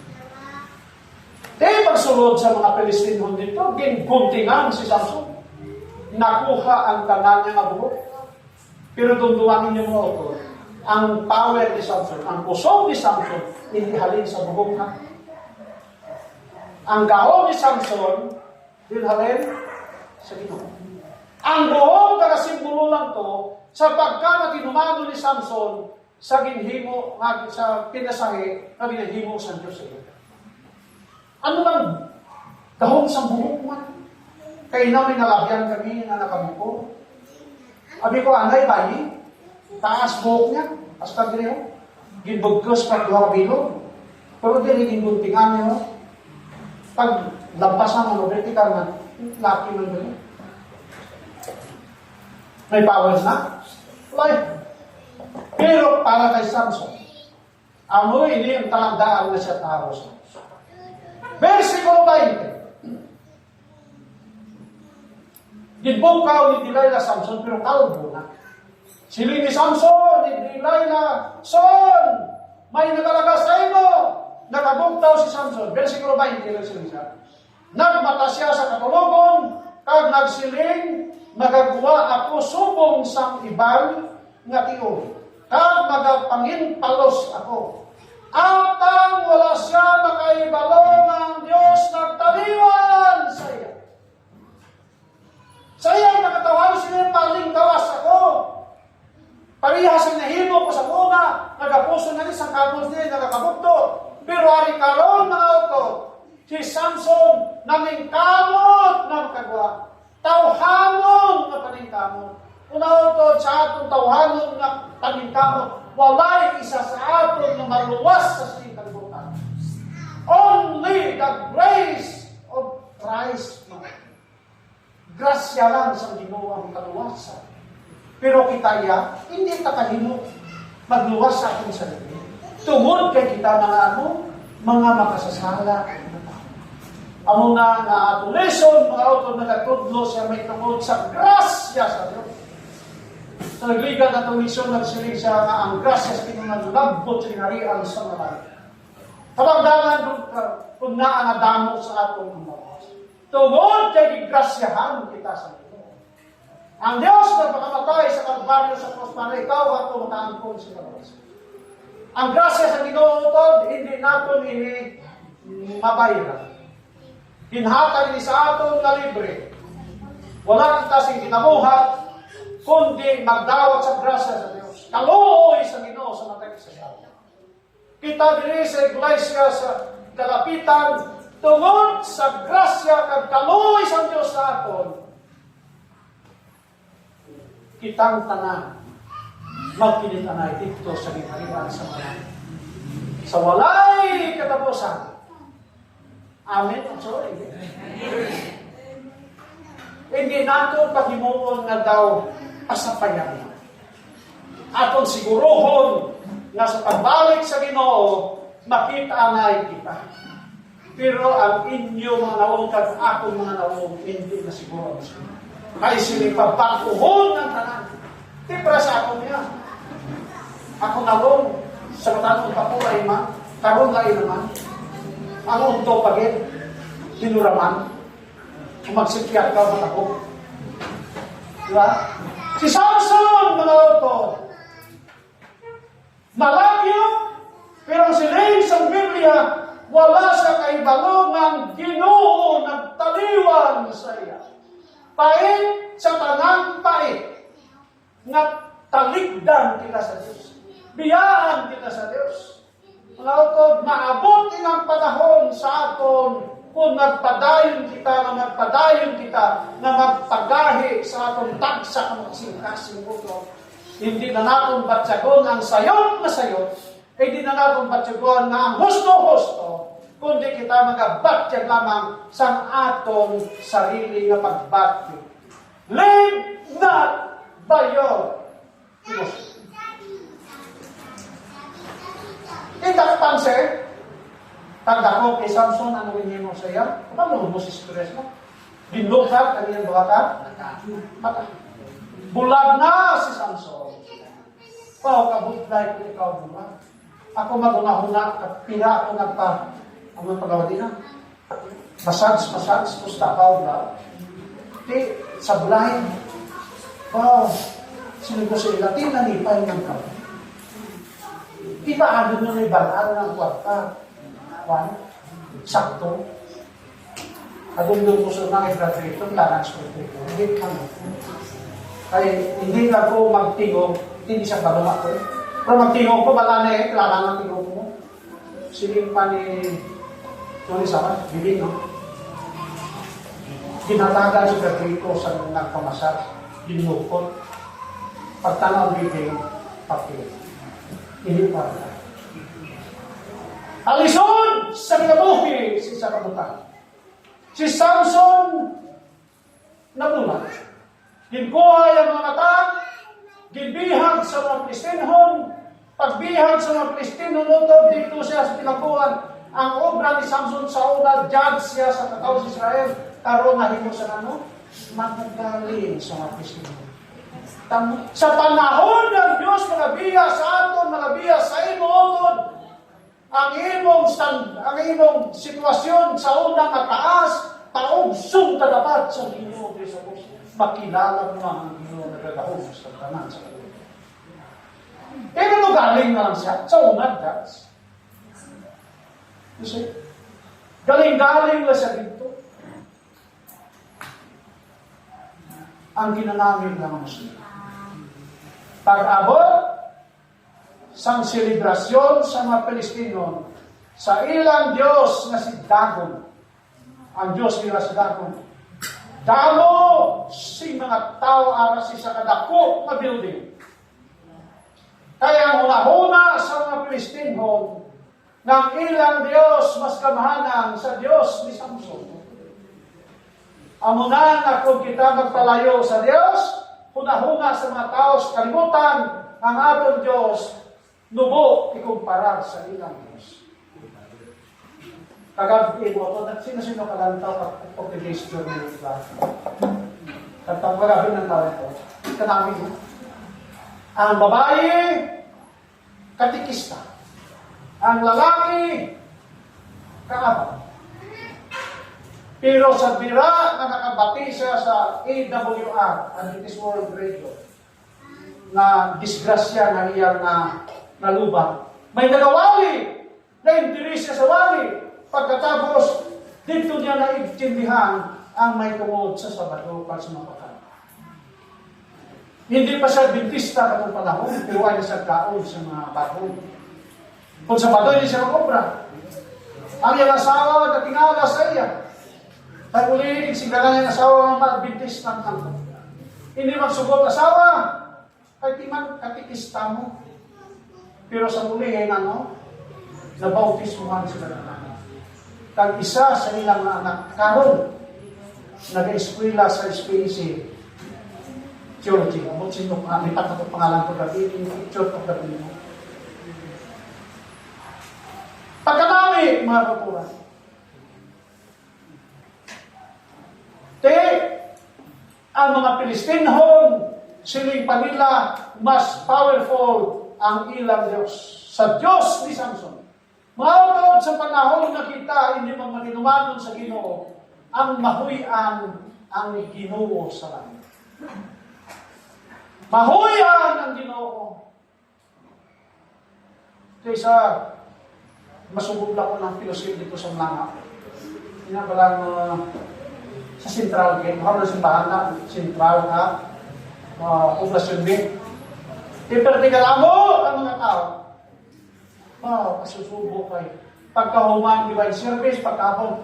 Dahil pagsulod sa mga Pilistino dito, ginguntingan si Samson. Nakuha ang tanan niya nga buhok. Pero dumdumanin niyo mo ito, ang power ni Samson, ang kusog ni Samson, hindi halin sa buhok na. Ang gahom ni Samson, hindi halin sa Ginoo. Ang buhok na simbolo lang to, sa pagka tinumado ni Samson, sa ginhimo, sa pinasahe, na ginhimo sa Diyos sa iyo. Ano lang, gahom sa buhok man. Kaya namin nalabyan kami na nakabuko. Abi ko, anay, bayi, taas buhok niya, hasta gano'n, ginbugkos pa duha bilog. Pero di rin ginbuntingan niya, pag lampas na mga vertical na, laki man gano'n. May powers na? Wala. Pero para kay Samson, amo ini ang talandaan na siya tao sa Versikulo 20. Ginbukaw ni Delilah Samson, pero kalbo na. Siling ni Samson, ni Delilah, Son, may nagalaga sa imo. Nakabugtaw si Samson. Versikulo 20 lang siya. Nagmata siya sa katulugon, kag nagsiling, magagawa ako subong sang ibang nga tiyo. Kag magapanginpalos ako. Atang wala siya makaibalong ang Diyos nagtaliwan sa iya. Sa iya nakatawan sila paling tawas ako. Parihas ang nahimo ko sa una, nagapuso na ni sa kanos niya, nagakabugto. Pero ari karon mga auto, si Samson naming kamot ng kagwa. Tawhanon na paningkamot. Una-auto sa atong tawhanon na paningkamot, walay isa sa aton na maluwas sa sining kalibutan. Only the grace of Christ. Grasya lang sa Ginoo ang kaluwasan. Pero kita ya, hindi ta kanimo magluwas sa ating sarili. Tungod kay kita mga makasasala. Amo na atong lesson, mga auto nagatudlo siya may tungod sa grasya sa Dios. Sa nagligan na itong lesson, nagsilig siya nga ang grasya sa pinunaglagbot sa hinarian sa mga. Kapagdaman kung naanadamo sa atong mga. Tungod kay grasyahan kita sa Ginoo. Ang Diyos nagpakamatay sa Kalbaryo sa cross para ikaw at tumataangkon sa Kalbaryo. Ang grasya sa Ginoo tod, hindi naton ini mabayaran. Hinhatag ni sa aton na libre. Wala kita sing kinabuhat, kundi magdawat sa grasya sa Diyos. Kaluoy sa Ginoo sa matay sa siya. Kita diri sa iglesia sa kalapitan, tungod sa grasya kag kaluoy sa Diyos sa aton, kitang tanan magkinitanay dito sa ginharian sa mga sa walay katapusan. Amen. Sorry. Hindi nato paghimuon na daw pasapayan. Aton sigurohon nga sa pagbalik sa Ginoo makita na kita. Pero ang inyo mga naong kag akong mga naong hindi na siguro. Kaya sila papakuhon ng tanan. Di para sa ako niya. Ako naong sa matanong papuay man, karoon na naman. Ang unto pagin, tinuraman, magsikyat ka matakot. Diba? Si Samson, mga auto, malakyo, pero siling sa Biblia, wala sa kaibalong ang Ginoo nagtaliwan sa iya. Pait sa tanang pait, nga taligdan kita sa Diyos. Biyaan kita sa Diyos. Mga utod, maabot ang panahon sa aton kung nagpadayon kita na magpagahi sa aton tagsa ng kasing-kasing utod. Hindi na natin batsagon ang sayot na sayot, hindi na natin batsagon na ang husto-husto, kundi kita magabatyag lamang sa aton sarili nga pagbatyo. Live not by your emotion. Kita panser, tanda ko kay Samson, ano rin mo sa iya? Paano mo si stress mo? Binlutat, ano yan buhata? Mata. Bulag na si Samson. Pao kabutay ko ikaw bulag. Ako maguna-huna, kapira ako nagpa, ang pagawa din na. Massage, pusta ka bulag. Di, sa bulahin. Wow, Sino ko sa ila, tinalipay ng kami. Diba, ano na may balaan ng kwarta? Juan, sakto. Adun doon ko sa mga graduate, larang sportito. Hindi kami. Kaya hindi na ko magtingog, hindi siya baluma ko. Pero magtingog ko, bala na eh, kailangan magtingog mo. Siling pa ni Tony Sama, bibig, no? Ginatagan sa graduate ko sa nagpamasat, ginukot. Pagtanaw bibig, papil. Hindi pa rin. Alisod sa kinabuhi, si sa kabutan. Si Samson nabulat. Ginkuha ang mga mata, ginbihag sa mga Filistinhon, pagbihag sa mga Filistinhon, utod dito siya sa pinakuhan. Ang obra ni Samson sa una, judge siya sa katawang sa Israel, karon nahimo sa ano? Magagaling sa mga Filistinhon. Sa panahon ng Diyos, mga biya sa aton, mga biya sa imo, utod, ang imong sitwasyon sa unang mataas, paugsong tadapat sa Ginoo Kristo. Makilala mo ang Ginoo na gagahog sa tanan sa kanila. Pero no galing na lang siya sa unang das. You see? Galing-galing na siya dito. Ang ginanamin ng Muslim. Pag-abot, sang selebrasyon sa mga Pilistino sa ilang Diyos na si Dagon. Ang Diyos nila si Dagon. Damo si mga tao aras sa kadako na building. Kaya ang una-una sa mga Pilistino ng ilang Diyos mas kamahanang sa Diyos ni Samson. Amunan na kung kita magpalayo sa Diyos, huna-huna sa mga tao sa kalimutan ang atong Diyos nubo ikumparar sa ilang Diyos. Kagabi mo ito, sino-sino kalantaw pag today's journey of life. Katang kagabi ng tao ito, kanami mo. Ang babae, katikista. Ang lalaki, kaabang. Pero sa bira na nakabati siya sa AWR, Adventist World Radio, na disgrasya na iyang nalubang. May nagawali na interes sa wali. Pagkatapos, dito niya naintindihan ang may tungod sa Sabado para sa mapakal. Hindi pa siya Adventista katong panahon, pero ay nasa kaon sa mga bagong. Kung Sabado, hindi siya mag-obra. Ang iyang asawa, nagkatingala sa iya. At ulitin, sigala niya asawa ng mga Adventista ng kanto. Hindi magsugot asawa, ay timan katikista mo. Pero sa muli, nabautismuhan sila ng anak. Kag isa sa ilang anak, karon, nag-eskwela sa SPC, theology. Amot sino, may patapot pangalan ko dati, in picture of the Bible. Pagkadami, mga kapuran. Ang mga Filistinhon, siling panila, mas powerful ang ilang Diyos. Sa Diyos ni Samson. Mautod sa panahon na kita, hindi man maninumanon sa Ginoo, ang mahuyan ang Ginoo sa langit. Mahuyan ang Ginoo. Kaysa, masubog lang ko ng filosofi dito sa mga. Inabalang sa Central Gate, maraming simbahan na, Central na, Poblasyon B. Ipertigal mo ang mga tao. Kasusubo kayo. Pagkahuman, divine service, pagkahon,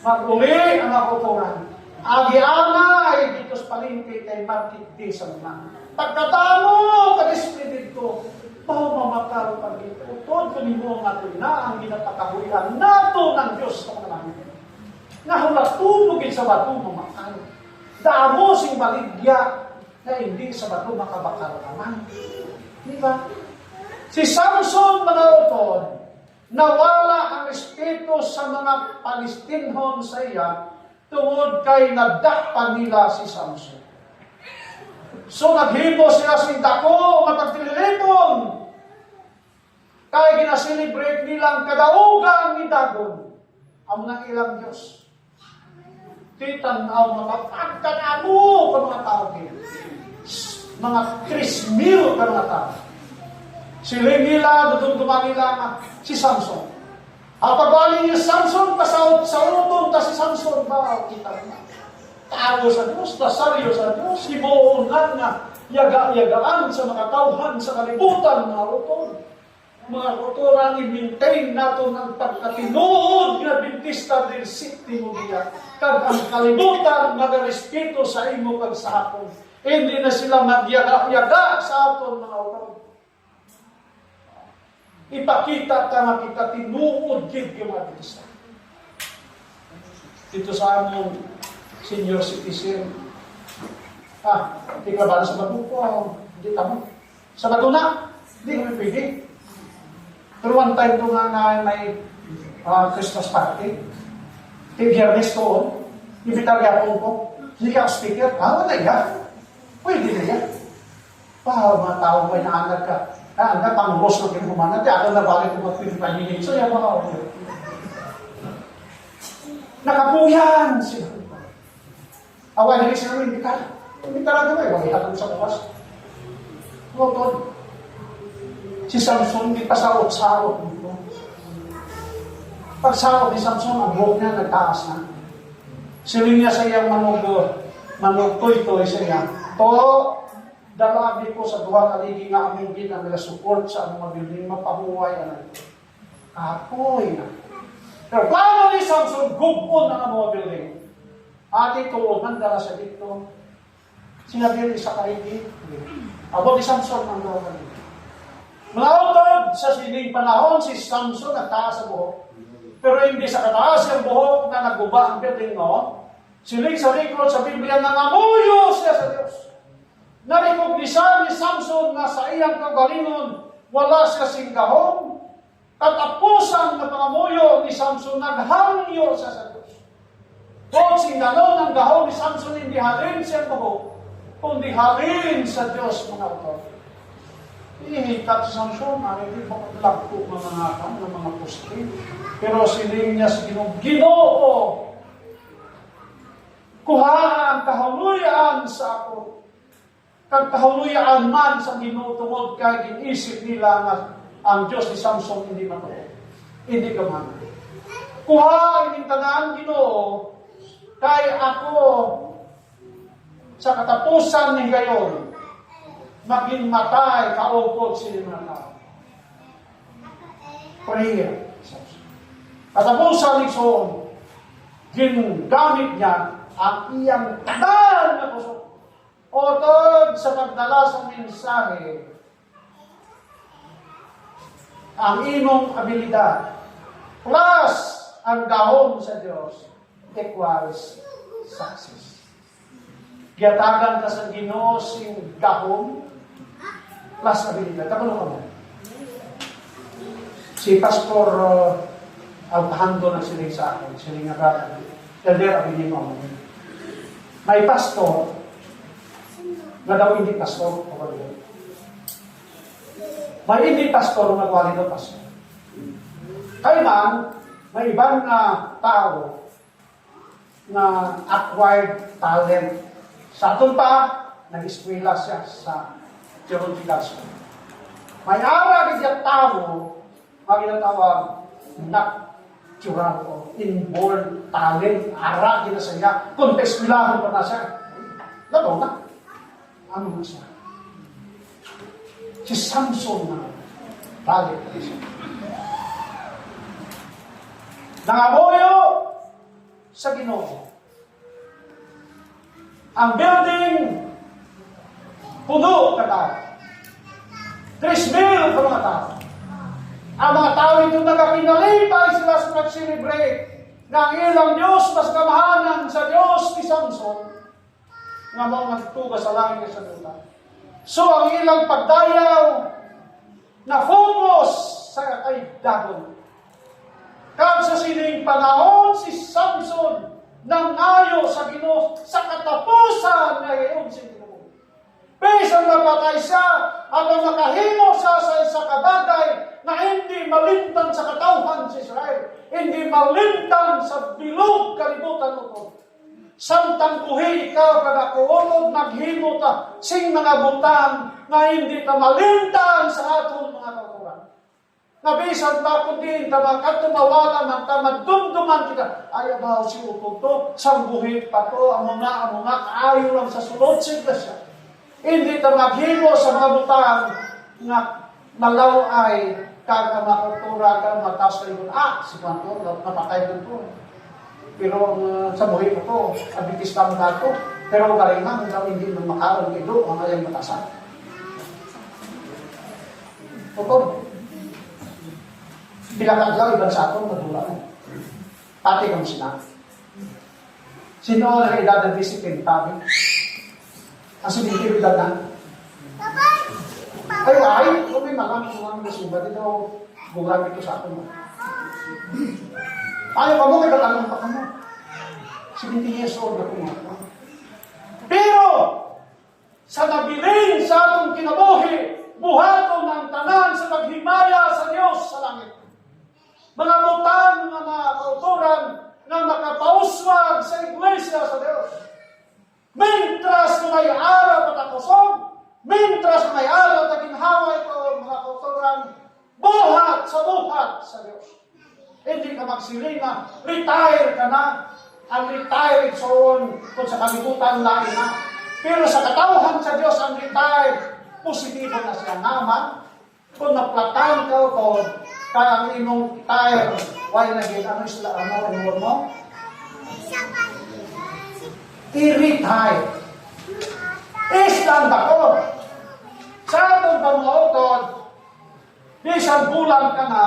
mag-uli ang akuturan. Agi-ana, dito sa palingki, kay market day sa mga. Pagkatamo, kadisplay dito, mamamakaw pa dito. Tod ko ni mo nga ito na ang ginapakahuyan nato ng Diyos sa mga langit. Nahulatubogin sa bato mamakaw. Damo sing baligya na hindi sa bato makabakal naman. Di ba? Si Samson, mga utod, nawala ang espiritu sa mga Palestinhon sa iya tungod kay nadakpan nila si Samson. So naghipo sila sa dako, matagtililipon. Kaya ginaselebrate nilang kadaugan ni Dagon. Ang mga ilang Diyos. Titanaw mga pagkanamu kung mga tao din. mga 3,000 ka mga tao. Siling nila, dudumduman nila nga si Samson. Pagbaling ni Samson, pasaot sa utong, ta si Samson, ba, kita na. Tago sa Diyos, tasaryo sa Diyos, himuunan nga, yaga-yagaan sa mga tauhan, sa kalibutan, mga utong. Mga utoran, i-maintain nato ng pagkatinuod nga Bintista del City mo diya. Kag ang kalibutan, mag-respeto sa imo kag sa akon. Hindi na sila magyaga-yaga sa aton mga utong. Ipakita ka na kita tinuod gid yung mga Bintista. Dito sa among senior citizen, di ka ba sa Baguko? Hindi tamo. Sa Batuna, hindi kami pwede. Pero one time to nga na may Christmas party. Biyernes doon, ibitarya ko, hindi ka speaker. Wala yan. Pwede na yan. Mga tao mo, inaanag ka. Hanggang pang rostro kayo kumanat, ako na balik ko mag-pinipaninig. So, yan mga ako. Nakapuyan sila. Away na rin sila, hindi ka. Hindi talaga may wala hatong sa bukas. Lotod. Si Samson, hindi pa saot-saot dito. Pag saot ni Samson, ang buhok niya nagtaas na. Siling niya sa iyang manugtoy-toy sa iya. To, dalabi ko sa duha kaligi nga aming ginang nila support sa among mga building, mapahuway na ito. Kapoy na. Pero plano ni Samson, gubon na ang mga building. Ati tuod, nandala siya dito. Sinabi rin sa kaligi. Abot ni Samson ang duha kaligi. Mga utod, sa sining panahon, si Samson nagtaas sa buhok. Pero hindi sa kataas yung buhok na nagguba ang building, no? Siling sa record sa Biblia na nangamuyo siya sa Diyos. Narikognisan ni Samson na sa iyang kagalingon, wala siya singgahon. Katapusan na pangamuyo ni Samson, naghangyo siya sa Diyos. Kung singganon ang gahon ni Samson, hindi halin siya buhok, kundi halin sa Diyos, mga utod. Ihikat si Samson, hindi pa paglagpo ng mga poste. Pero siling niya sa Ginoo, kuha ang kahuluyan sa ako. Kag kahuluyan man sa Ginoo tungod kay ginisip nila nga ang Diyos ni Samson hindi matuod. Hindi ka man. Kuha ining tanan Ginoo kay ako sa katapusan ni gayon maging matay kaupod sila mga tao. Prayer. Katapusan ni Son, gingamit niya ang iyang tanan na puso. Otod sa pagdala sa mensahe, ang imong abilidad plus ang gahom sa Diyos equals success. Giyatagan ka sa Ginoo sing gahom plus abilidad. Kapalo ka mo? Si Pastor Alpahando na siling sa akin, siling nga Elder Abilino mo. May pastor, na daw hindi pastor, may hindi pastor na wali daw pastor. Kaya man, may ibang tao na acquired talent. Sa aton pa, nag-eskwela siya sa theological school. May ara ng tao, maginatawag, natural o inborn talent, ara gina sa iya, kung eskwelahan pa na siya, lalo na. Ano na siya? Si Samson na balik na siya. Nangamuyo sa Ginoo. Ang building puno ka tao. 3,000 ka mga tao. Ang mga tao ito nagkapinalipay sila sa pag-celebrate na ang ilang Diyos mas kamahanan sa Diyos ni Samson nga mga nagtuga sa langit sa lupa. So ang ilang pagdayaw na focus sa kay Dagon. Kag sa sining panahon si Samson nangayo sa Ginoo sa katapusan na gayon si Ginoo. Bisan mapatay siya habang makahimo siya sa isa kabagay na hindi malimtan sa katawhan sa Israel, hindi malimtan sa bilog kalibutan ito. Samtang buhi ikaw kada kuulod naghimo ta sing mga butang nga hindi ta malintang sa aton mga kauturan. Nga bisan pa kundi ta makatumawalan man ta madumduman kita. Ayaw ba si utod to? Sang buhi pa to, amo nga, kaayo lang sa sulod sigla siya. Hindi ta maghimo sa mga butang nga malaw ay kag makultura ka matas kayo. Si Kwanto, napatay ko to. Pero sa buhay ko to, abitis ka mo dato. Pero galing na, hindi man makaroon ito, ang ayang matasan. Totoo. Pinakadlaw, ibang sa atin, madula mo. Pati kang sila. Sino ang edad ng disiplin? Tabi. Kasi hindi edad na. Ay, kung may mga nasubat ito, bulag ito sa atin. Ayaw ka mo, may katanong pa ka mo. 17 years old na kumaka. Pero, sa nabiling sa atong kinabuhi, buhaton ng tanan sa paghimaya sa Diyos sa langit. Mga butang, mga kauturan, na makapauswag sa iglesia sa Diyos. Mintras na may araw at akusog, mintras na may araw at ginhawa ito, mga kauturan, buhat sa Diyos. Hindi ka magsiling na retire ka na. Ang retired soon, kung sa kalibutan lain na. Pero sa katawhan sa Diyos, ang retired, positibo na siya naman. Kung naplatan ka o kaya ang imong retire, why na gin, ano sila, ano mo? I-retire. Island ako. Sa atong pamuotod, bisan bulan ka na,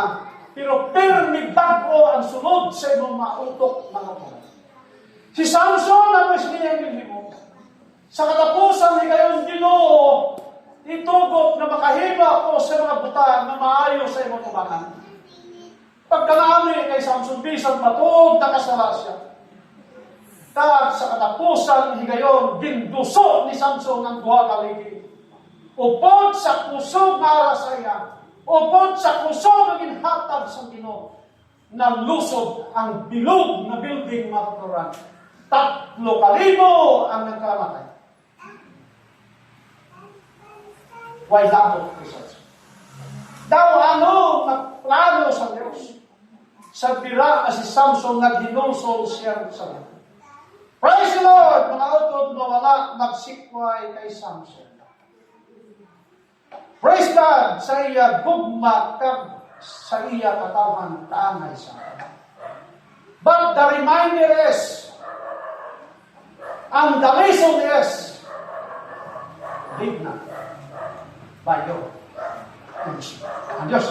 pero permi bago ang sunod sa imong mautok mga mga. Si Samson na mas niyang mo. Sa katapusan ni kayong Ginoo, itugot na makahima ko sa mga butang na maayo sa imong tubangan. Pagkanami kay Samson, bisan matuod na kasala siya. Tag sa katapusan ni kayon, ginduso ni Samson ang duha kaligi. Upod sa kusog na arasaya, upod sa kusog na ginhatag sa Ginoo, nalusod ang bilog na building matuturan. 3,000 ang nagkamatay. Why labot results? Daw ano nagplano sa Diyos? Sa bira na si Samson naghinusol siya sa Diyos. Praise the Lord! Mga utod na wala nagsikway kay Samson. Praise God! Sa iya gugma kag sa iya katawan taanay sa kanya. But the reminder is, ang the reason is, big na. By you. Ang Diyos. Ang Diyos.